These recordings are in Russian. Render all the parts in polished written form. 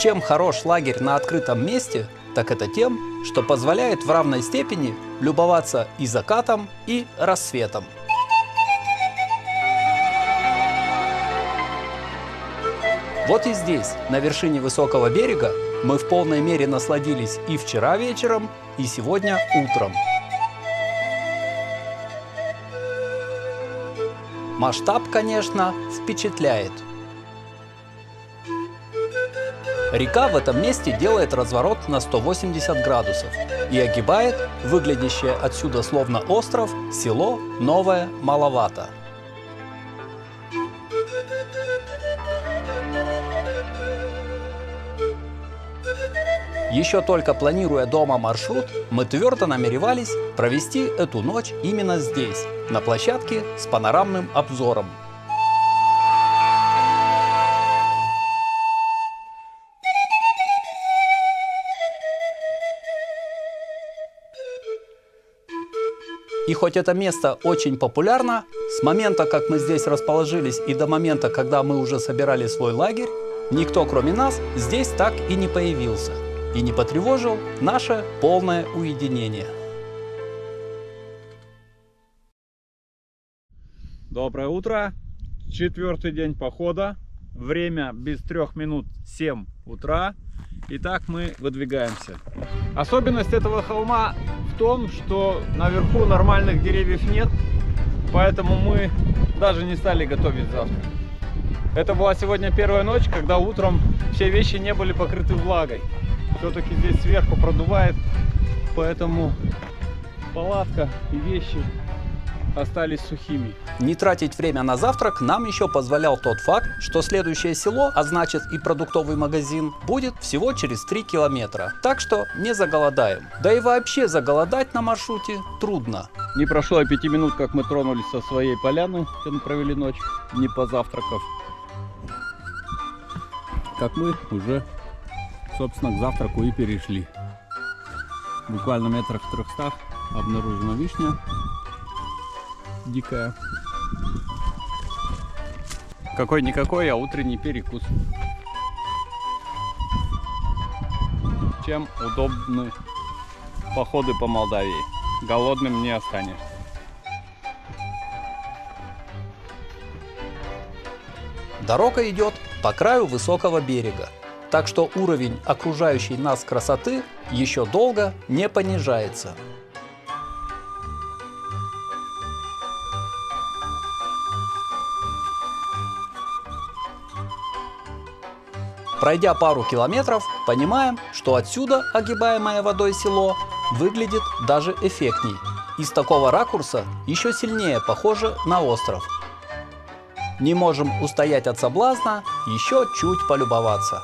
Чем хорош лагерь на открытом месте, так это тем, что позволяет в равной степени любоваться и закатом, и рассветом. Вот и здесь, на вершине высокого берега, мы в полной мере насладились и вчера вечером, и сегодня утром. Масштаб, конечно, впечатляет. Река в этом месте делает разворот на 180 градусов и огибает выглядящее отсюда словно остров село Новое Маловато. Еще только планируя дома маршрут, мы твердо намеревались провести эту ночь именно здесь, на площадке с панорамным обзором. И хоть это место очень популярно, с момента, как мы здесь расположились, и до момента, когда мы уже собирали свой лагерь, никто, кроме нас, здесь так и не появился и не потревожил наше полное уединение. Доброе утро! 4-й день похода. Время без 3 минут 7 утра. Итак, мы выдвигаемся. Особенность этого холма в том, что наверху нормальных деревьев нет, поэтому мы даже не стали готовить завтрак. Это была сегодня первая ночь, когда утром все вещи не были покрыты влагой. Все-таки здесь сверху продувает, поэтому палатка и вещи остались сухими. Не тратить время на завтрак нам еще позволял тот факт, что следующее село, а значит и продуктовый магазин, будет всего через 3 километра. Так что не заголодаем. Да и вообще заголодать на маршруте трудно. Не прошло и 5 минут, как мы тронулись со своей поляны, где мы провели ночь, не позавтракав. Как мы уже, собственно, к завтраку и перешли. Буквально метрах в 300 обнаружена вишня дикая. Какой-никакой, а утренний перекус. Чем удобны походы по Молдавии. Голодным не останешься. Дорога идет по краю высокого берега, так что уровень окружающей нас красоты еще долго не понижается. Пройдя пару километров, понимаем, что отсюда огибаемое водой село выглядит даже эффектней. И с такого ракурса еще сильнее похоже на остров. Не можем устоять от соблазна еще чуть полюбоваться.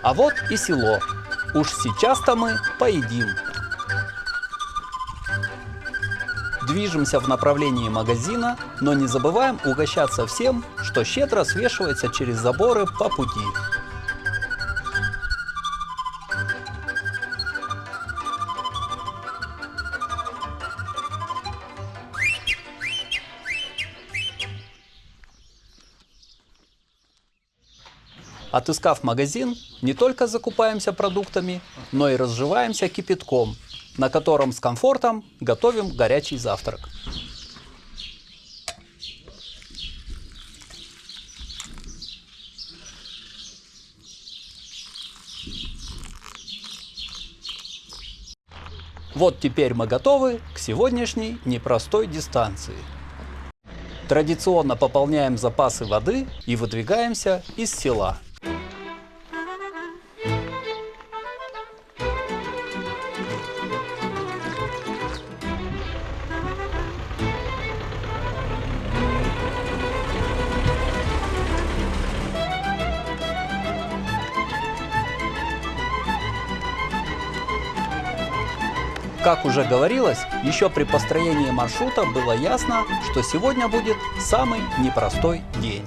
А вот и село. Уж сейчас-то мы поедим. Движемся в направлении магазина, но не забываем угощаться всем, что щедро свешивается через заборы по пути. Отыскав магазин, не только закупаемся продуктами, но и разживаемся кипятком, на котором с комфортом готовим горячий завтрак. Вот теперь мы готовы к сегодняшней непростой дистанции. Традиционно пополняем запасы воды и выдвигаемся из села. Как уже говорилось, еще при построении маршрута было ясно, что сегодня будет самый непростой день.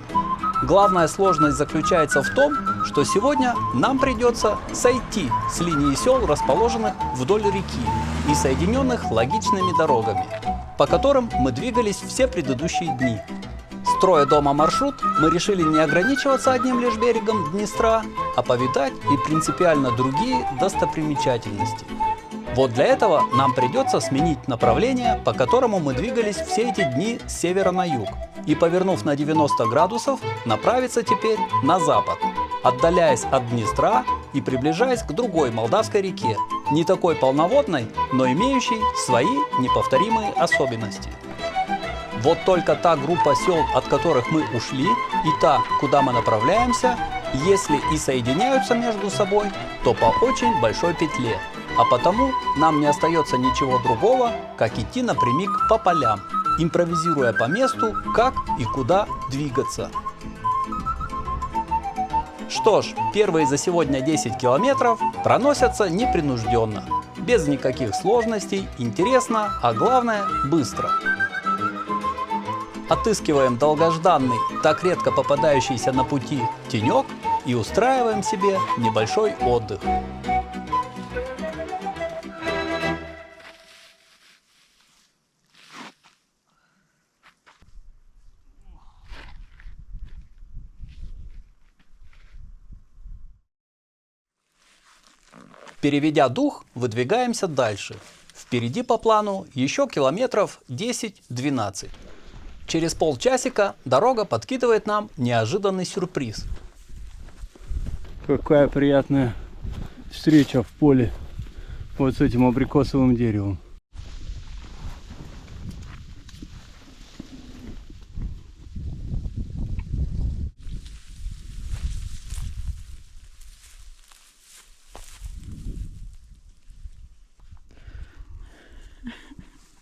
Главная сложность заключается в том, что сегодня нам придется сойти с линии сел, расположенных вдоль реки и соединенных логичными дорогами, по которым мы двигались все предыдущие дни. Строя дома маршрут, мы решили не ограничиваться одним лишь берегом Днестра, а повидать и принципиально другие достопримечательности. Вот для этого нам придется сменить направление, по которому мы двигались все эти дни с севера на юг, и, повернув на 90 градусов, направиться теперь на запад, отдаляясь от Днестра и приближаясь к другой Молдавской реке, не такой полноводной, но имеющей свои неповторимые особенности. Вот только та группа сел, от которых мы ушли, и та, куда мы направляемся, если и соединяются между собой, то по очень большой петле. А потому нам не остается ничего другого, как идти напрямик по полям, импровизируя по месту, как и куда двигаться. Что ж, первые за сегодня 10 километров проносятся непринужденно, без никаких сложностей, интересно, а главное быстро. Отыскиваем долгожданный, так редко попадающийся на пути тенек и устраиваем себе небольшой отдых. Переведя дух, выдвигаемся дальше. Впереди по плану еще километров 10-12. Через полчасика дорога подкидывает нам неожиданный сюрприз. Какая приятная встреча в поле вот с этим абрикосовым деревом.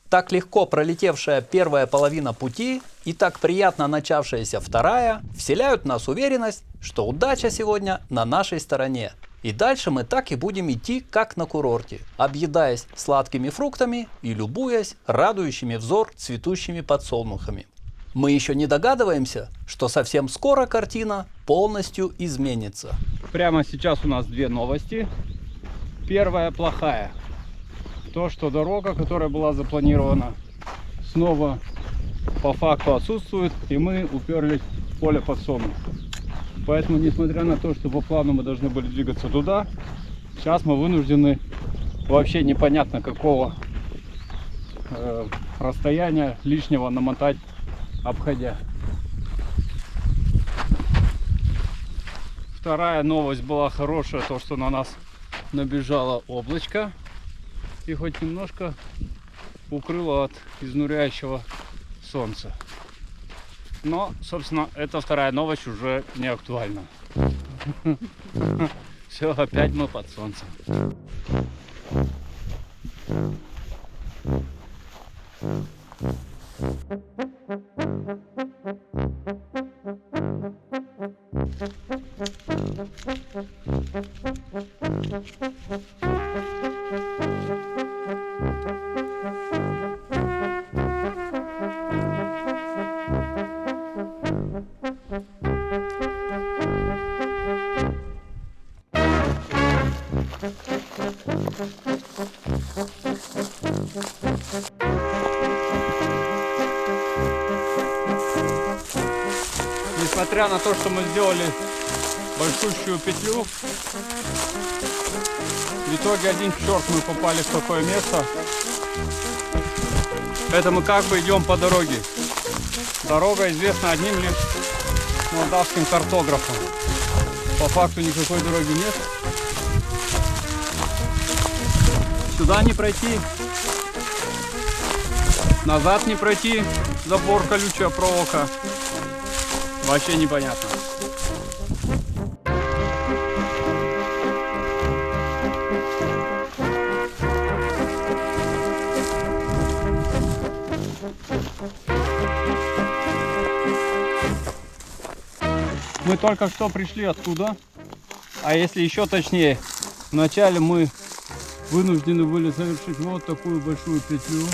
Так легко пролетевшая первая половина пути и так приятно начавшаяся вторая вселяют в нас уверенность, что удача сегодня на нашей стороне. И дальше мы так и будем идти, как на курорте, объедаясь сладкими фруктами и любуясь радующими взор цветущими подсолнухами. Мы еще не догадываемся, что совсем скоро картина полностью изменится. Прямо сейчас у нас две новости. Первая плохая. То, что дорога, которая была запланирована, снова по факту отсутствует, и мы уперлись в поле подсолнух. Поэтому, несмотря на то, что по плану мы должны были двигаться туда, сейчас мы вынуждены вообще непонятно какого расстояния лишнего намотать, обходя. Вторая новость была хорошая, то, что на нас набежало облачко. И хоть немножко укрыло от изнуряющего солнца. Но, собственно, эта вторая новость уже не актуальна. Все, опять мы под солнцем. Несмотря на то, что мы сделали большущую петлю, в итоге один черт мы попали в такое место. Это мы как бы идем по дороге. Дорога известна одним лишь молдавским картографом. По факту никакой дороги нет. Сюда не пройти. Назад не пройти, забор, колючая проволока. Вообще непонятно. Мы только что пришли оттуда, а если еще точнее, вначале мы вынуждены были совершить вот такую большую петлю,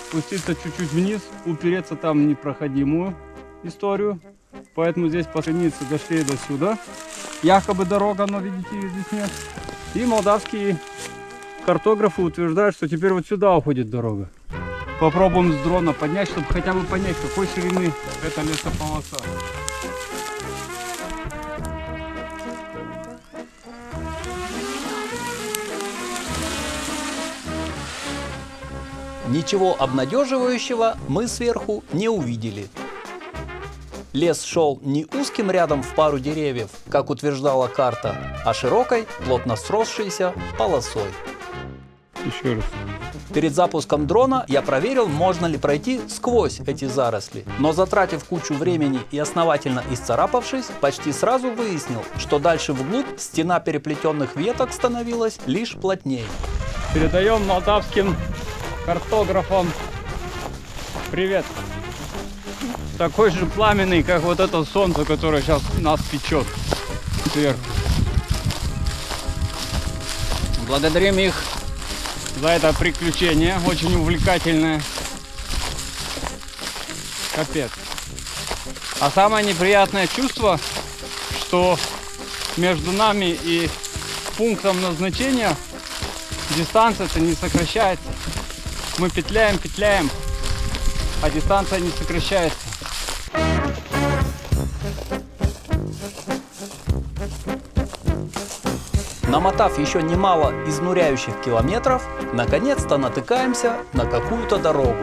спуститься чуть-чуть вниз, упереться там в непроходимую историю, поэтому здесь по границе дошли до сюда, якобы дорога, но видите, ее здесь нет, и молдавские картографы утверждают, что теперь вот сюда уходит дорога. Попробуем с дрона поднять, чтобы хотя бы понять, какой ширины эта лесополоса. Ничего обнадеживающего мы сверху не увидели. Лес шел не узким рядом в пару деревьев, как утверждала карта, а широкой, плотно сросшейся полосой. Еще раз. Перед запуском дрона я проверил, можно ли пройти сквозь эти заросли, но затратив кучу времени и основательно исцарапавшись, почти сразу выяснил, что дальше вглубь стена переплетенных веток становилась лишь плотнее. Передаем молдавским картографам привет. Такой же пламенный, как вот это солнце, которое сейчас нас печет сверху. Благодарим их за это приключение, очень увлекательное. Капец. А самое неприятное чувство, что между нами и пунктом назначения дистанция-то не сокращается. Мы петляем, а дистанция не сокращается. Намотав еще немало изнуряющих километров, наконец-то натыкаемся на какую-то дорогу.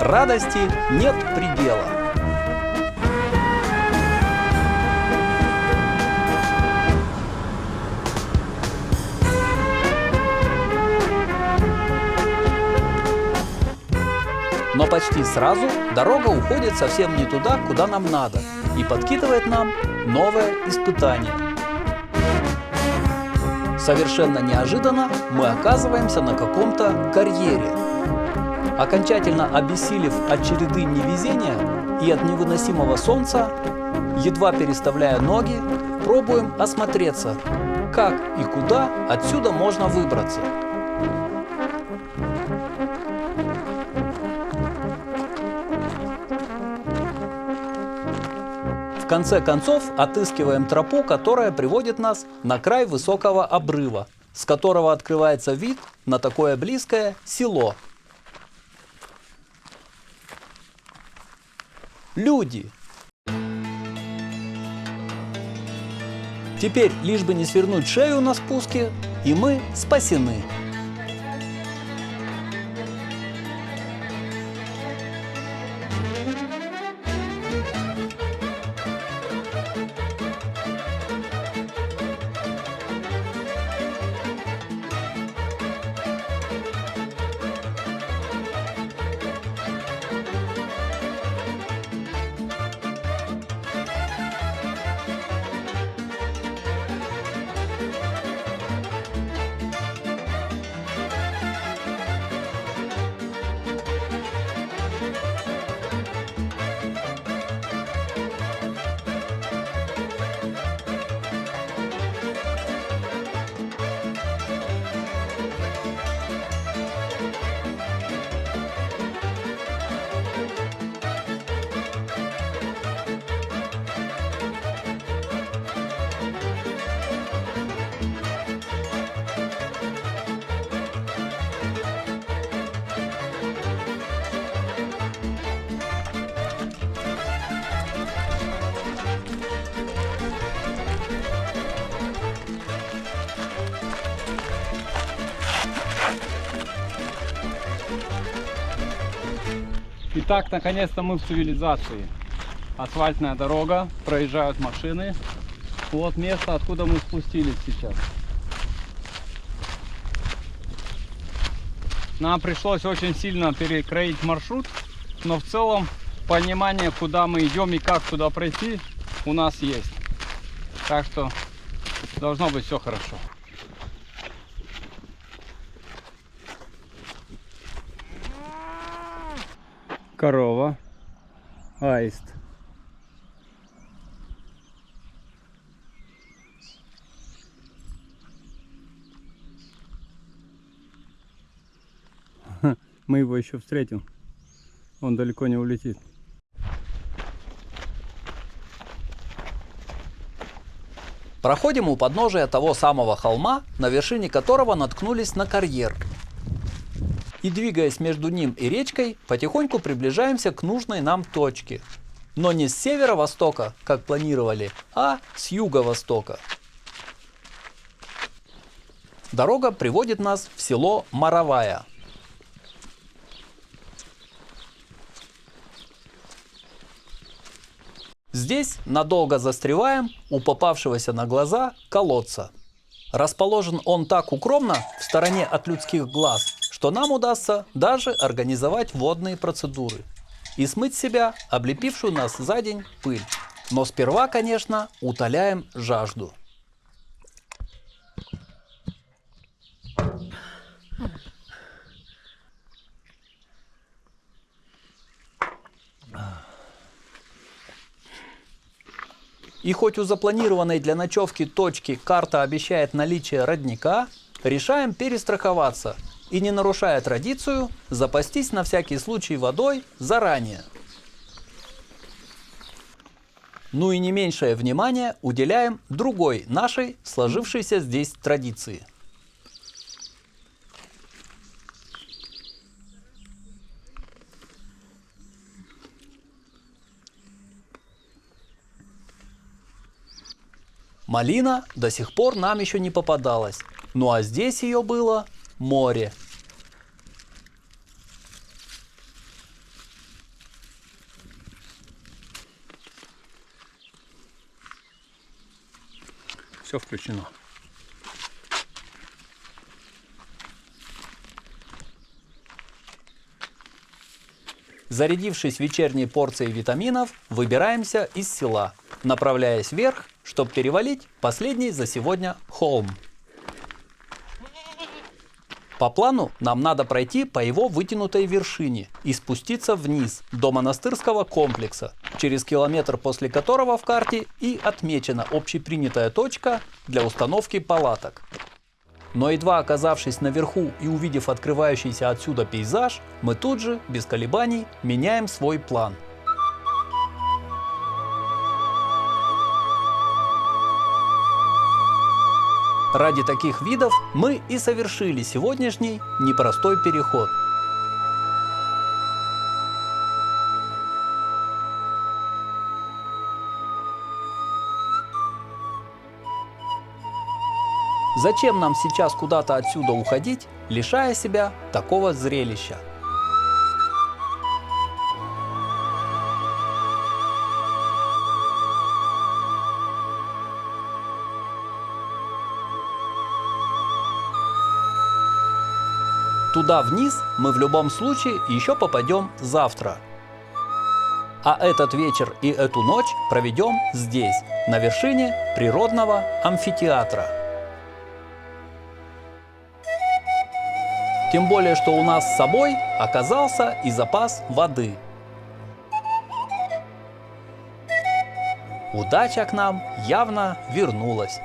Радости нет предела. Но почти сразу дорога уходит совсем не туда, куда нам надо, и подкидывает нам новое испытание. Совершенно неожиданно мы оказываемся на каком-то карьере. Окончательно обессилев от череды невезения и от невыносимого солнца, едва переставляя ноги, пробуем осмотреться, как и куда отсюда можно выбраться. В конце концов отыскиваем тропу, которая приводит нас на край высокого обрыва, с которого открывается вид на такое близкое село. Люди! Теперь, лишь бы не свернуть шею на спуске, и мы спасены. Итак, наконец-то мы в цивилизации. Асфальтная дорога, проезжают машины. Вот место, откуда мы спустились сейчас. Нам пришлось очень сильно перекроить маршрут, но в целом понимание, куда мы идем и как туда пройти, у нас есть. Так что должно быть все хорошо. Корова, аист. Мы его еще встретим. Он далеко не улетит. Проходим у подножия того самого холма, на вершине которого наткнулись на карьер. И двигаясь между ним и речкой, потихоньку приближаемся к нужной нам точке. Но не с северо-востока, как планировали, а с юго-востока. Дорога приводит нас в село Моровая. Здесь надолго застреваем у попавшегося на глаза колодца. Расположен он так укромно, в стороне от людских глаз, что нам удастся даже организовать водные процедуры и смыть с себя облепившую нас за день пыль. Но сперва, конечно, утоляем жажду. И хоть у запланированной для ночевки точки карта обещает наличие родника, решаем перестраховаться и, не нарушая традицию, запастись на всякий случай водой заранее. Ну и не меньшее внимание уделяем другой нашей сложившейся здесь традиции. Малина до сих пор нам еще не попадалась, ну а здесь ее было море. Все включено. Зарядившись вечерней порцией витаминов, выбираемся из села, направляясь вверх, чтобы перевалить последний за сегодня холм. По плану нам надо пройти по его вытянутой вершине и спуститься вниз до монастырского комплекса, через километр после которого в карте и отмечена общепринятая точка для установки палаток. Но едва оказавшись наверху и увидев открывающийся отсюда пейзаж, мы тут же, без колебаний, меняем свой план. Ради таких видов мы и совершили сегодняшний непростой переход. Зачем нам сейчас куда-то отсюда уходить, лишая себя такого зрелища? Туда вниз мы в любом случае еще попадем завтра. А этот вечер и эту ночь проведем здесь, на вершине природного амфитеатра. Тем более, что у нас с собой оказался и запас воды. Удача к нам явно вернулась.